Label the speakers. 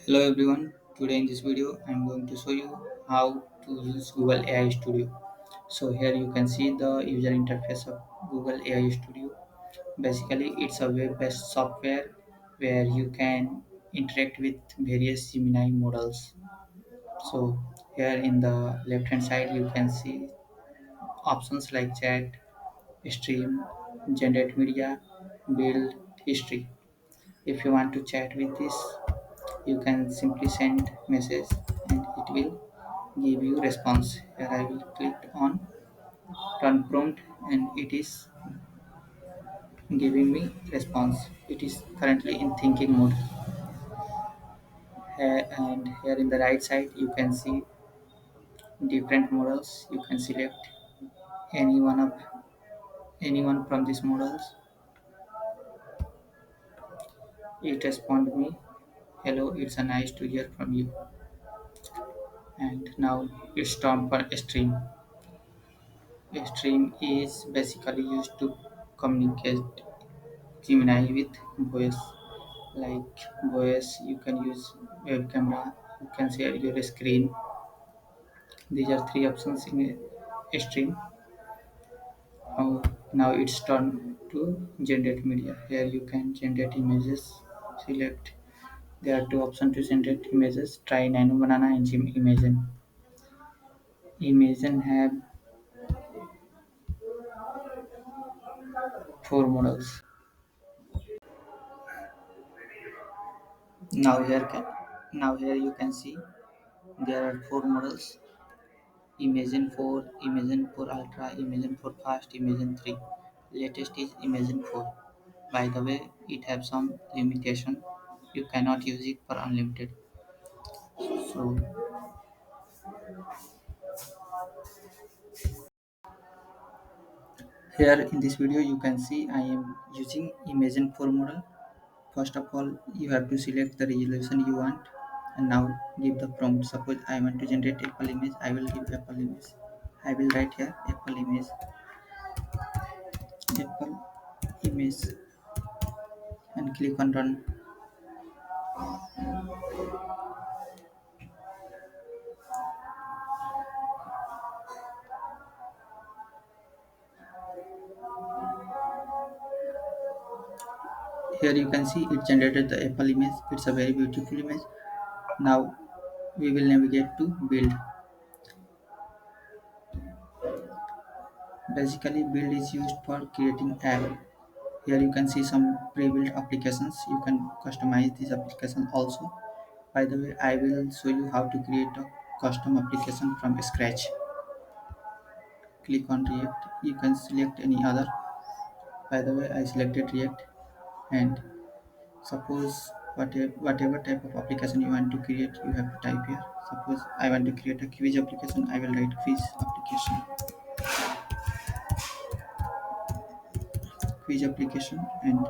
Speaker 1: Hello everyone, today in this video I am going to show you how to use Google AI Studio. So here you can see the user interface of Google AI Studio. Basically it's a web-based software where you can interact with various Gemini models. So here in the left hand side you can see options like chat, stream, generate media, build, history. If you want to chat with this, you can simply send message and it will give you response. Here I will click on run prompt and it is giving me response. It is currently in thinking mode. Here, and here in the right side you can see different models. You can select any one of anyone from these models. It respond me, hello, it's a nice to hear from you. And now it's time for stream. A stream is basically used to communicate Gemini with voice. Like voice, you can use web camera, you can share your screen. These are three options in a stream. Now it's turn to generate media. Here you can generate images. Select. There are two options to generate images. Try Nano Banana and Imagen. Imagen have four models. Now here can now here you can see there are four models. Imagen 4, Imagen 4 Ultra, Imagen 4 Fast, Imagen 3. Latest is Imagen 4. By the way, it has some limitation. You cannot use it for unlimited. So here in this video you can see I am using Imagen 4 model. First of all, you have to select the resolution you want and now give the prompt. Suppose I want to generate Apple image, I will give Apple image. I will write here Apple image and click on run. Here you can see it generated the Apple image. It's a very beautiful image. Now we will navigate to build. Basically build is used for creating app. Here you can see some pre-built applications. You can customize this application also. By the way, I will show you how to create a custom application from scratch. Click on React. You can select any other. By the way, I selected React and suppose whatever type of application you want to create, you have to type here. Suppose I want to create a quiz application, I will write quiz application and